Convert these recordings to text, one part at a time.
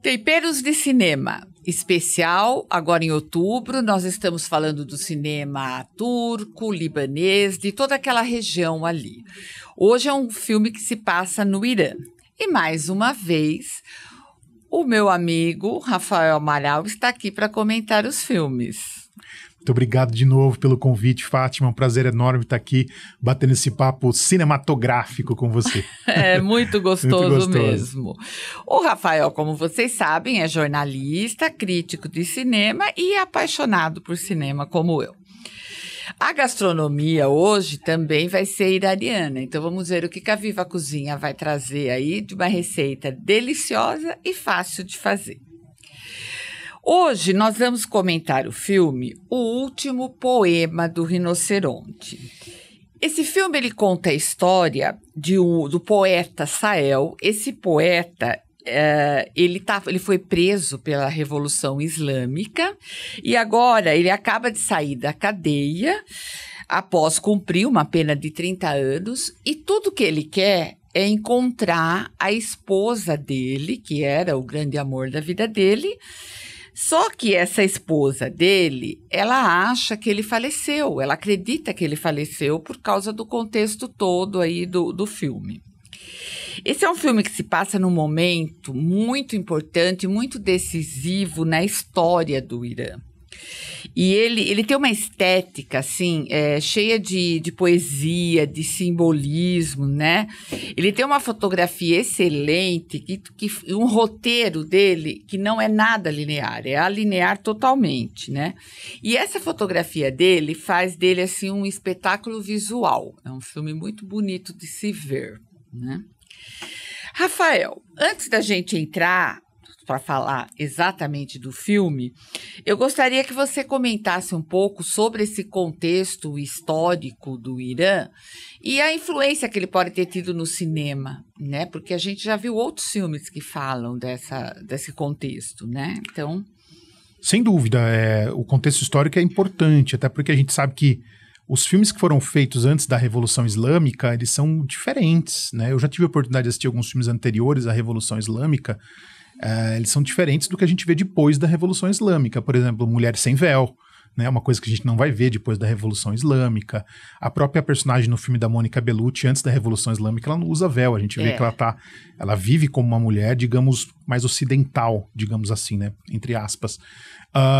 Temperos de Cinema especial, agora em outubro, nós estamos falando do cinema turco, libanês, de toda aquela região ali. Hoje é um filme que se passa no Irã. E mais uma vez, o meu amigo Rafael Amaral está aqui para comentar os filmes. Muito obrigado de novo pelo convite, Fátima. É um prazer enorme estar aqui batendo esse papo cinematográfico com você. É muito gostoso mesmo. O Rafael, como vocês sabem, é jornalista, crítico de cinema e apaixonado por cinema como eu. A gastronomia hoje também vai ser iraniana, então vamos ver o que a Viva Cozinha vai trazer aí de uma receita deliciosa e fácil de fazer. Hoje nós vamos comentar o filme O Último Poema do Rinoceronte. Esse filme ele conta a história do poeta Sael. Esse poeta ele foi preso pela Revolução Islâmica e agora ele acaba de sair da cadeia após cumprir uma pena de 30 anos e tudo que ele quer é encontrar a esposa dele, que era o grande amor da vida dele. Só que essa esposa dele, ela acha que ele faleceu, ela acredita que ele faleceu por causa do contexto todo aí do filme. Esse é um filme que se passa num momento muito importante, muito decisivo na história do Irã. E ele tem uma estética, assim, cheia de poesia, de simbolismo, né? Ele tem uma fotografia excelente, um roteiro dele que não é nada linear, é alinear totalmente, né? E essa fotografia dele faz dele, assim, um espetáculo visual. É um filme muito bonito de se ver, né? Rafael, antes da gente entrar para falar exatamente do filme, eu gostaria que você comentasse um pouco sobre esse contexto histórico do Irã e a influência que ele pode ter tido no cinema, né? Porque a gente já viu outros filmes que falam desse contexto, né? Então... Sem dúvida, o contexto histórico é importante, até porque a gente sabe que os filmes que foram feitos antes da Revolução Islâmica, eles são diferentes, né? Eu já tive a oportunidade de assistir alguns filmes anteriores à Revolução Islâmica. Eles são diferentes do que a gente vê depois da Revolução Islâmica. Por exemplo, Mulher Sem Véu, né, uma coisa que a gente não vai ver depois da Revolução Islâmica. A própria personagem no filme da Mônica Bellucci, antes da Revolução Islâmica, ela não usa véu. A gente vê que ela vive como uma mulher, digamos, mais ocidental, digamos assim, né, entre aspas.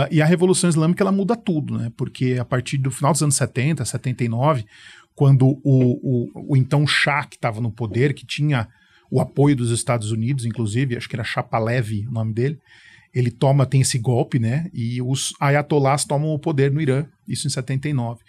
E a Revolução Islâmica, ela muda tudo, né, porque a partir do final dos anos 70, 79, quando o então Shah, que estava no poder, que tinha o apoio dos Estados Unidos, inclusive, acho que era Shapalev o nome dele, ele tem esse golpe, né, e os ayatolás tomam o poder no Irã, isso em 79.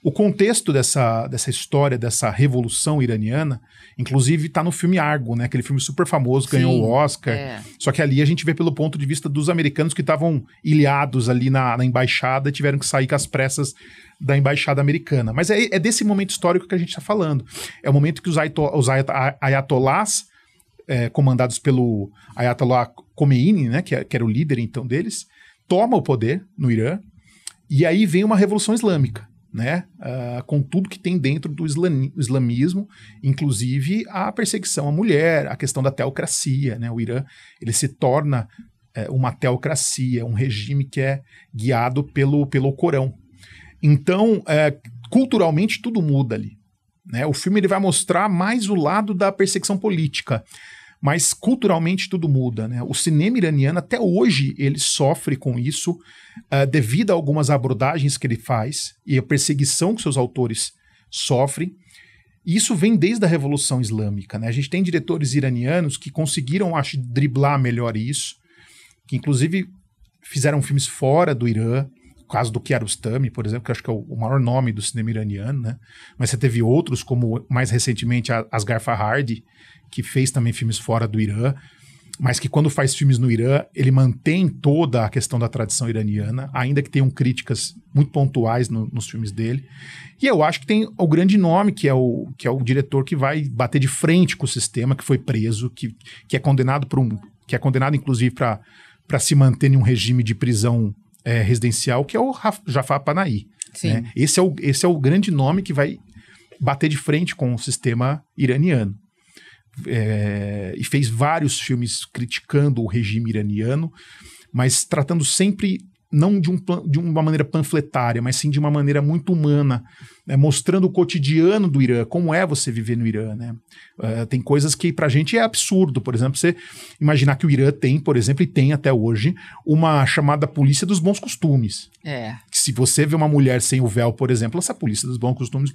O contexto dessa história, dessa revolução iraniana, inclusive está no filme Argo, né, aquele filme super famoso, ganhou o Oscar, só que ali a gente vê pelo ponto de vista dos americanos que estavam ilhados ali na embaixada e tiveram que sair com as pressas da embaixada americana. Mas é desse momento histórico que a gente está falando. É o momento que os ayatolás, comandados pelo Ayatollah Khomeini, né, que era o líder então deles, toma o poder no Irã, e aí vem uma revolução islâmica, né, com tudo que tem dentro do islamismo, inclusive a perseguição à mulher, a questão da teocracia, né, o Irã ele se torna uma teocracia, um regime que é guiado pelo Corão. Então, culturalmente tudo muda ali, né? O filme ele vai mostrar mais o lado da perseguição política, mas culturalmente tudo muda, né? O cinema iraniano até hoje ele sofre com isso devido a algumas abordagens que ele faz e a perseguição que seus autores sofrem. E isso vem desde a Revolução Islâmica, né? A gente tem diretores iranianos que conseguiram, acho, driblar melhor isso, que inclusive fizeram filmes fora do Irã. O caso do Kiarostami, por exemplo, que eu acho que é o maior nome do cinema iraniano, né? Mas você teve outros, como mais recentemente Asghar Farhadi, que fez também filmes fora do Irã, mas que quando faz filmes no Irã, ele mantém toda a questão da tradição iraniana, ainda que tenham críticas muito pontuais nos filmes dele. E eu acho que tem o grande nome, que é o diretor que vai bater de frente com o sistema, que foi preso, que é condenado inclusive para se manter em um regime de prisão residencial, que é o Jafar Panahi. Né? Esse é o grande nome que vai bater de frente com o sistema iraniano. e fez vários filmes criticando o regime iraniano, mas tratando sempre não de uma maneira panfletária, mas sim de uma maneira muito humana, né, mostrando o cotidiano do Irã, como é você viver no Irã, né? Tem coisas que pra gente é absurdo, por exemplo, você imaginar que o Irã tem, por exemplo, e tem até hoje, uma chamada polícia dos bons costumes. Se você vê uma mulher sem o véu, por exemplo, essa polícia dos bons costumes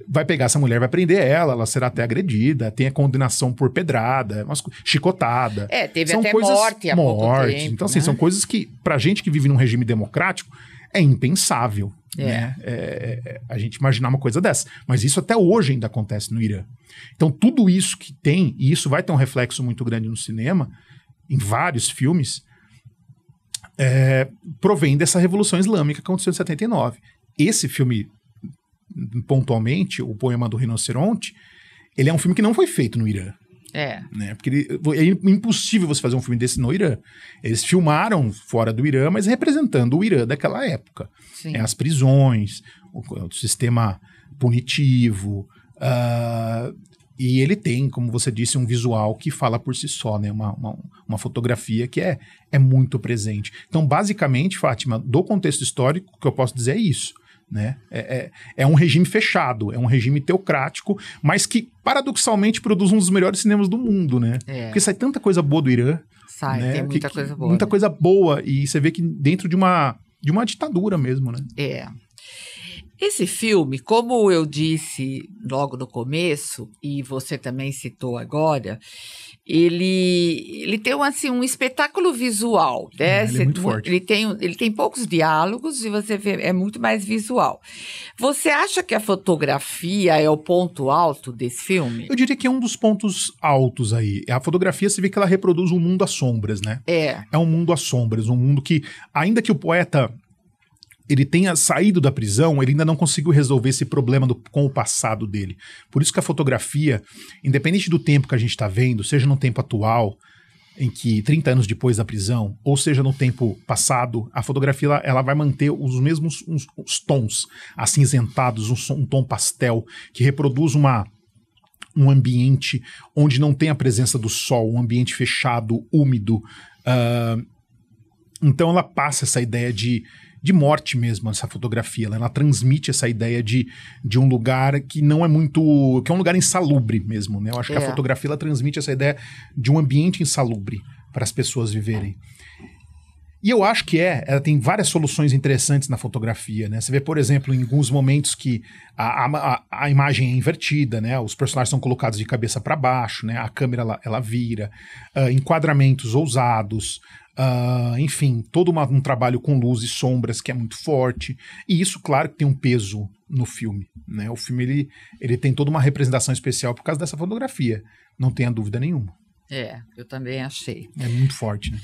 vai pegar essa mulher, vai prender ela será até agredida, tem a condenação por pedrada, chicotada. Teve até morte há pouco tempo. Então, assim, são coisas que, pra gente que vive num regime democrático, é impensável, né? A gente imaginar uma coisa dessa. Mas isso até hoje ainda acontece no Irã. Então, tudo isso que tem, e isso vai ter um reflexo muito grande no cinema, em vários filmes, provém dessa Revolução Islâmica que aconteceu em 79. Esse filme, pontualmente, O Poema do Rinoceronte, ele é um filme que não foi feito no Irã. Né? Porque é impossível você fazer um filme desse no Irã. Eles filmaram fora do Irã, mas representando o Irã daquela época. As prisões, o sistema punitivo, e ele tem, como você disse, um visual que fala por si só, né? Uma fotografia que é muito presente. Então, basicamente, Fátima, do contexto histórico, o que eu posso dizer é isso. Né? É um regime fechado, é um regime teocrático, mas que paradoxalmente produz um dos melhores cinemas do mundo, né? Porque sai tanta coisa boa do Irã. Né? Tem muita coisa boa. Muita coisa boa, e você vê que dentro de uma ditadura mesmo, né? Esse filme, como eu disse logo no começo, e você também citou agora, ele tem um espetáculo visual, né? Ele é muito forte. Ele tem poucos diálogos e você vê, é muito mais visual. Você acha que a fotografia é o ponto alto desse filme? Eu diria que é um dos pontos altos aí. A fotografia, você vê que ela reproduz um mundo às sombras, né? É um mundo às sombras, um mundo que, ainda que o poeta ele tenha saído da prisão, ele ainda não conseguiu resolver esse problema com o passado dele. Por isso que a fotografia, independente do tempo que a gente está vendo, seja no tempo atual, em que 30 anos depois da prisão, ou seja no tempo passado, a fotografia ela vai manter os mesmos os tons acinzentados, um tom pastel, que reproduz um ambiente onde não tem a presença do sol, um ambiente fechado, úmido. Então ela passa essa ideia de morte mesmo, essa fotografia. Ela transmite essa ideia de um lugar que não é muito... que é um lugar insalubre mesmo, né? Eu acho que a fotografia ela transmite essa ideia de um ambiente insalubre para as pessoas viverem. E eu acho que ela tem várias soluções interessantes na fotografia, né? Você vê, por exemplo, em alguns momentos que a imagem é invertida, né? Os personagens são colocados de cabeça para baixo, né? A câmera ela vira, enquadramentos ousados, enfim, todo um trabalho com luz e sombras que é muito forte. E isso, claro, que tem um peso no filme, né? O filme ele tem toda uma representação especial por causa dessa fotografia, não tenha dúvida nenhuma. Eu também achei. É muito forte, né?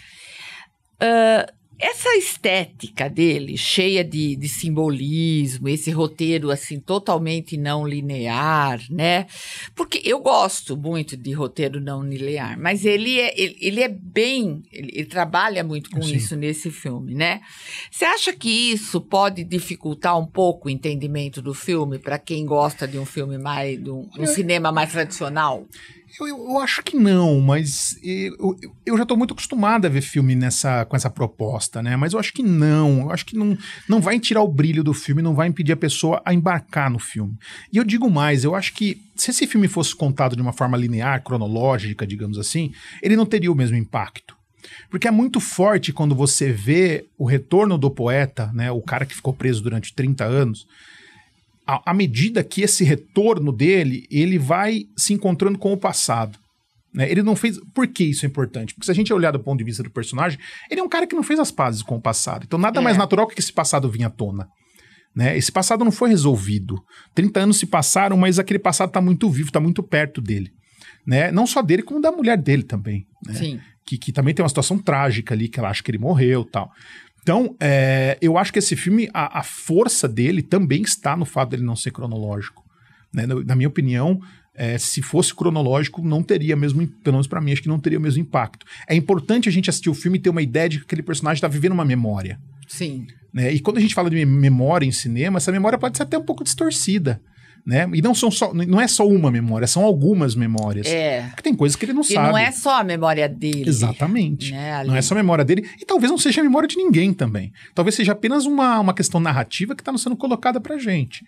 Essa estética dele, cheia de simbolismo, esse roteiro assim totalmente não linear, né? Porque eu gosto muito de roteiro não linear, mas ele trabalha muito com isso nesse filme, né? Você acha que isso pode dificultar um pouco o entendimento do filme para quem gosta de um filme mais, de um cinema mais tradicional? Eu acho que não, mas eu já estou muito acostumado a ver filme com essa proposta, né? Mas eu acho que não. Eu acho que não vai tirar o brilho do filme, não vai impedir a pessoa a embarcar no filme. E eu digo mais, eu acho que se esse filme fosse contado de uma forma linear, cronológica, digamos assim, ele não teria o mesmo impacto. Porque é muito forte quando você vê o retorno do poeta, né? O cara que ficou preso durante 30 anos... À medida que esse retorno dele, ele vai se encontrando com o passado. Né? Ele não fez... Por que isso é importante? Porque se a gente olhar do ponto de vista do personagem, ele é um cara que não fez as pazes com o passado. Então nada mais natural que esse passado vinha à tona. Né? Esse passado não foi resolvido. 30 anos se passaram, mas aquele passado está muito vivo, está muito perto dele. Né? Não só dele, como da mulher dele também. Né? Sim. Que também tem uma situação trágica ali, que ela acha que ele morreu e tal. Então, eu acho que esse filme, a força dele também está no fato dele não ser cronológico. Né? Na minha opinião, se fosse cronológico, não teria mesmo, pelo menos pra mim, acho que não teria o mesmo impacto. É importante a gente assistir o filme e ter uma ideia de que aquele personagem está vivendo uma memória. Sim. Né? E quando a gente fala de memória em cinema, essa memória pode ser até um pouco distorcida. né? E não é só uma memória, são algumas memórias. Porque tem coisas que ele não sabe. E não é só a memória dele. Exatamente. Né, não é só a memória dele. E talvez não seja a memória de ninguém também. Talvez seja apenas uma questão narrativa que está sendo colocada pra gente.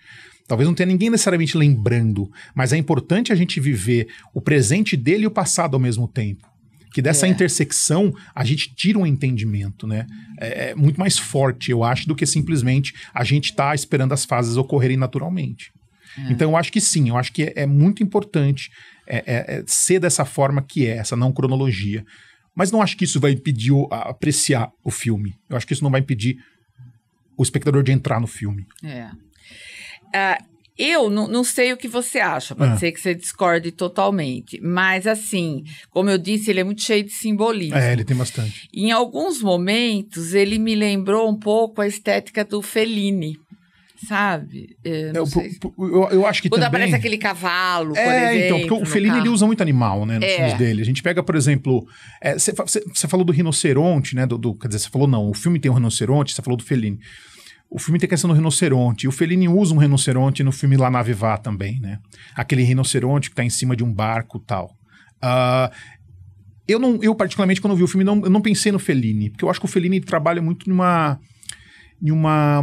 Talvez não tenha ninguém necessariamente lembrando, mas é importante a gente viver o presente dele e o passado ao mesmo tempo. Que dessa intersecção a gente tira um entendimento, né? É muito mais forte, eu acho, do que simplesmente a gente tá esperando as fases ocorrerem naturalmente. Então eu acho que sim, eu acho que é muito importante ser dessa forma que essa não cronologia. Mas não acho que isso vai impedir apreciar o filme. Eu acho que isso não vai impedir o espectador de entrar no filme. Eu não sei o que você acha, pode ser que você discorde totalmente, mas assim, como eu disse, ele é muito cheio de simbolismo. Ele tem bastante. Em alguns momentos, ele me lembrou um pouco a estética do Fellini, sabe? Eu acho que quando também... aparece aquele cavalo, por exemplo. Então, porque o Fellini ele usa muito animal, né, nos filmes dele. A gente pega, por exemplo, você falou do rinoceronte, né, quer dizer, você falou não, o filme tem um rinoceronte, você falou do Fellini. O filme tem questão do rinoceronte. O Fellini usa um rinoceronte no filme La Nave Va também, né? Aquele rinoceronte que tá em cima de um barco e tal. Eu particularmente, quando vi o filme, eu não pensei no Fellini. Porque eu acho que o Fellini trabalha muito numa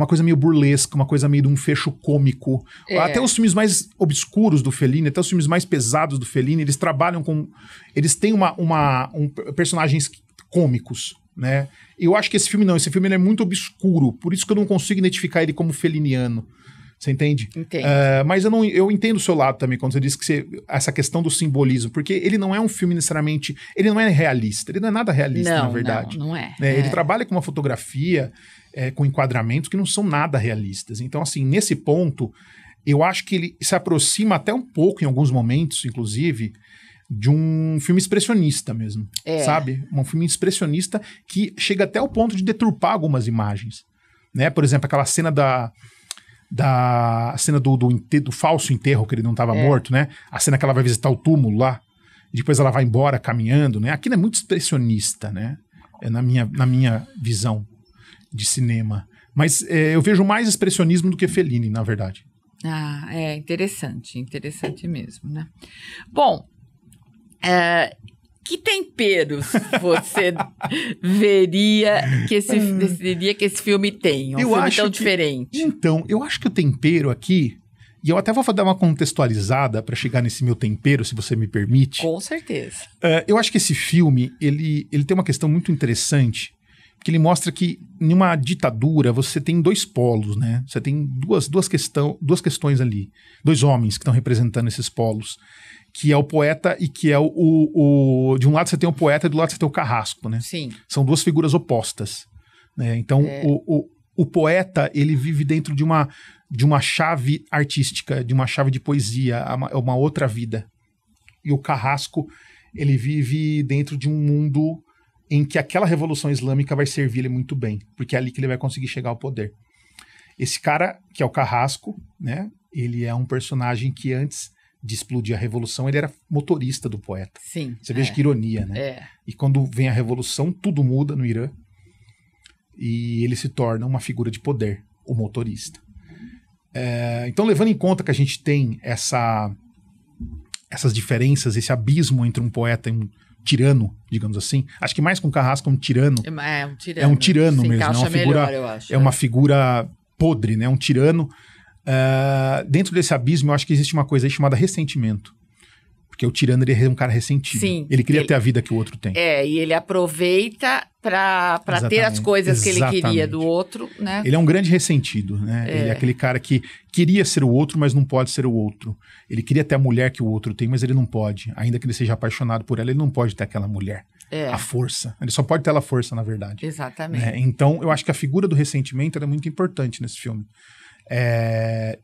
coisa meio burlesca, uma coisa meio de um fecho cômico. Até os filmes mais obscuros do Fellini, até os filmes mais pesados do Fellini, eles trabalham com... Eles têm personagens cômicos, né? Eu acho que esse filme ele é muito obscuro, por isso que eu não consigo identificar ele como feliniano. Você entende? Entendo. Mas eu entendo o seu lado também, quando você disse que essa questão do simbolismo, porque ele não é um filme necessariamente, ele não é realista, ele não é nada realista, na verdade. Não é. Ele trabalha com uma fotografia, com enquadramentos que não são nada realistas. Então, assim, nesse ponto, eu acho que ele se aproxima até um pouco, em alguns momentos, inclusive, de um filme expressionista mesmo, sabe? Um filme expressionista que chega até o ponto de deturpar algumas imagens, né? Por exemplo, aquela cena cena do falso enterro, que ele não estava morto, né? A cena que ela vai visitar o túmulo lá, e depois ela vai embora caminhando, né? Aquilo é muito expressionista, né? Na minha visão de cinema. Mas eu vejo mais expressionismo do que Fellini, na verdade. Interessante mesmo, né? Bom, que temperos você decidiria que esse filme tem? Um filme tão diferente. Então, eu acho que o tempero aqui, e eu até vou dar uma contextualizada para chegar nesse meu tempero, se você me permite. Com certeza. Eu acho que esse filme, ele tem uma questão muito interessante, porque ele mostra que em uma ditadura você tem dois polos, né? Você tem duas questões ali, dois homens que estão representando esses polos, que é o poeta e que é de um lado você tem o poeta e do lado você tem o carrasco, né? Sim. São duas figuras opostas, né? Então, o poeta, ele vive dentro de uma chave artística, de uma chave de poesia, uma outra vida. E o carrasco, ele vive dentro de um mundo em que aquela revolução islâmica vai servir ele muito bem, porque é ali que ele vai conseguir chegar ao poder. Esse cara, que é o carrasco, né? Ele é um personagem que antes de explodir a revolução, ele era motorista do poeta. Sim. Você veja que ironia, né? E quando vem a revolução, tudo muda no Irã e ele se torna uma figura de poder, o motorista. Então, levando em conta que a gente tem essas diferenças, esse abismo entre um poeta e um tirano, digamos assim, acho que mais com Carrasco um tirano. É um tirano mesmo. É uma figura, melhor, eu acho. Uma figura podre, né? Um tirano. Dentro desse abismo, eu acho que existe uma coisa aí chamada ressentimento. Porque o tirano, ele é um cara ressentido. Sim, ele queria ter a vida que o outro tem. E ele aproveita para ter as coisas que ele queria do outro, né? Ele é um grande ressentido, né? Ele é aquele cara que queria ser o outro, mas não pode ser o outro. Ele queria ter a mulher que o outro tem, mas ele não pode. Ainda que ele seja apaixonado por ela, ele não pode ter aquela mulher. A força. Ele só pode ter ela força, na verdade. Exatamente. Então, eu acho que a figura do ressentimento é muito importante nesse filme.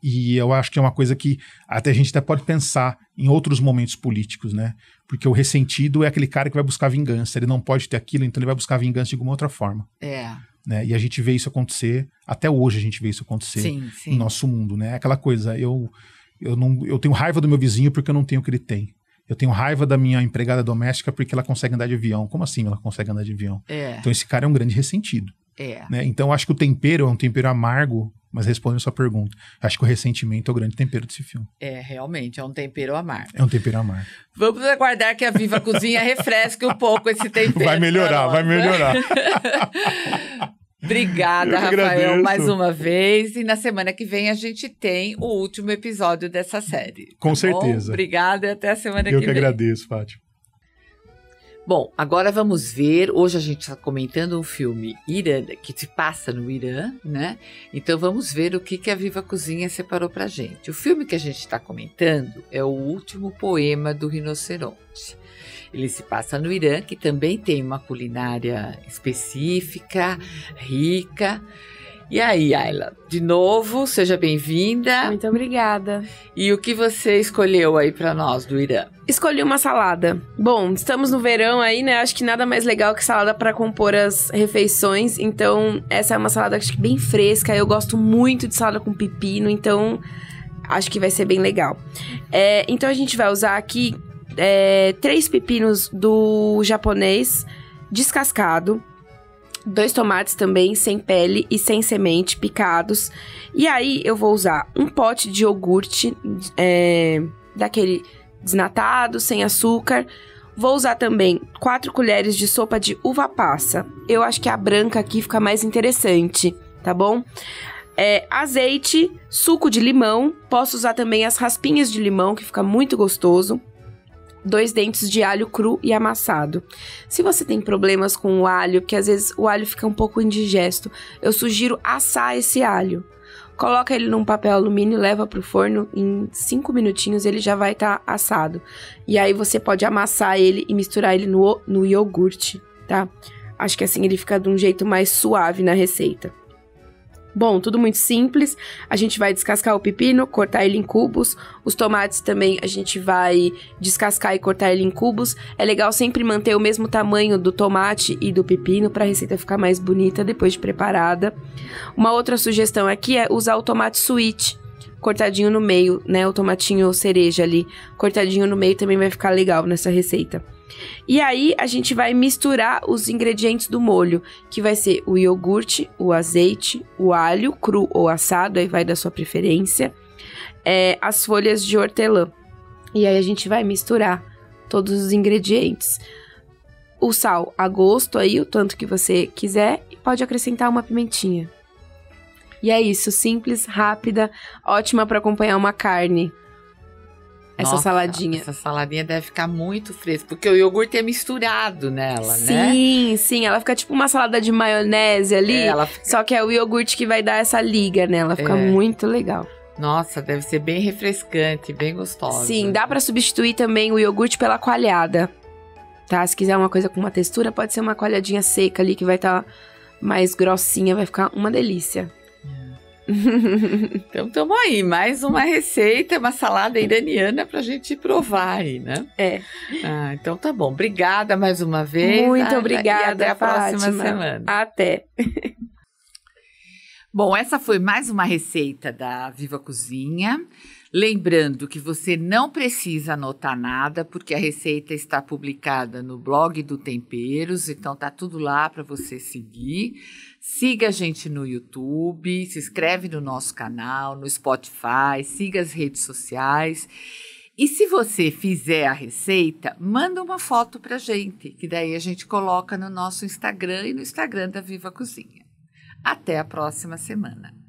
E eu acho que é uma coisa que até a gente até pode pensar em outros momentos políticos, né? Porque o ressentido é aquele cara que vai buscar vingança. Ele não pode ter aquilo, então ele vai buscar vingança de alguma outra forma. Né? E a gente vê isso acontecer, até hoje a gente vê isso acontecer no nosso mundo, né? Aquela coisa, eu tenho raiva do meu vizinho porque eu não tenho o que ele tem. Eu tenho raiva da minha empregada doméstica porque ela consegue andar de avião. Como assim ela consegue andar de avião? Então esse cara é um grande ressentido. Né? Então eu acho que o tempero é um tempero amargo Mas respondendo a sua pergunta, acho que o ressentimento é o grande tempero desse filme. Realmente, é um tempero amargo. É um tempero amargo. Vamos aguardar que a Viva Cozinha refresque um pouco esse tempero. Vai melhorar, vai melhorar. Obrigada, Rafael, mais uma vez. E na semana que vem a gente tem o último episódio dessa série. Com certeza. Obrigada e até a semana que vem. Eu que agradeço, Fátima. Bom, agora vamos ver. Hoje a gente está comentando um filme que se passa no Irã, né? Então vamos ver o que a Viva Cozinha separou pra gente. O filme que a gente está comentando é O Último Poema do Rinoceronte. Ele se passa no Irã, que também tem uma culinária específica, rica. E aí, Ayla, de novo, seja bem-vinda. Muito obrigada. E o que você escolheu aí para nós do Irã? Escolhi uma salada. Bom, estamos no verão aí, né? Acho que nada mais legal que salada para compor as refeições. Então, essa é uma salada acho que bem fresca. Eu gosto muito de salada com pepino, então acho que vai ser bem legal. Então, a gente vai usar aqui 3 pepinos do japonês descascado. 2 tomates também, sem pele e sem semente, picados. E aí, eu vou usar um pote de iogurte, daquele desnatado, sem açúcar. Vou usar também 4 colheres de sopa de uva passa. Eu acho que a branca aqui fica mais interessante, tá bom? Azeite, suco de limão. Posso usar também as raspinhas de limão, que fica muito gostoso. 2 dentes de alho cru e amassado. Se você tem problemas com o alho, porque às vezes o alho fica um pouco indigesto, eu sugiro assar esse alho. Coloca ele num papel alumínio, leva pro forno, em 5 minutinhos ele já vai estar assado. E aí você pode amassar ele e misturar ele no iogurte, tá? Acho que assim ele fica de um jeito mais suave na receita. Bom, tudo muito simples. A gente vai descascar o pepino, cortar ele em cubos. Os tomates também a gente vai descascar e cortar ele em cubos. É legal sempre manter o mesmo tamanho do tomate e do pepino para a receita ficar mais bonita depois de preparada. Uma outra sugestão aqui é usar o tomate sweet, cortadinho no meio, né? O tomatinho cereja ali, cortadinho no meio também vai ficar legal nessa receita. E aí, a gente vai misturar os ingredientes do molho, que vai ser o iogurte, o azeite, o alho, cru ou assado, aí vai da sua preferência, as folhas de hortelã. E aí, a gente vai misturar todos os ingredientes. O sal a gosto aí, o tanto que você quiser, e pode acrescentar uma pimentinha. E é isso, simples, rápida, ótima para acompanhar uma carne. Essa saladinha. Essa saladinha deve ficar muito fresca, porque o iogurte é misturado nela, né? Sim, ela fica tipo uma salada de maionese ali, só que é o iogurte que vai dar essa liga nela, fica muito legal. Nossa, deve ser bem refrescante, bem gostosa. Sim, dá pra substituir também o iogurte pela coalhada, tá? Se quiser uma coisa com uma textura, pode ser uma coalhadinha seca ali, que vai estar mais grossinha, vai ficar uma delícia. Então, tamo aí, mais uma receita, uma salada iraniana pra gente provar aí, né? Então tá bom, obrigada mais uma vez. Muito obrigada, e até a Fátima. próxima semana. Até. Bom, essa foi mais uma receita da Viva Cozinha. Lembrando que você não precisa anotar nada, porque a receita está publicada no blog do Temperos, então tá tudo lá para você seguir. Siga a gente no YouTube, se inscreve no nosso canal, no Spotify, siga as redes sociais. E se você fizer a receita, manda uma foto pra gente, que daí a gente coloca no nosso Instagram e no Instagram da Viva Cozinha. Até a próxima semana.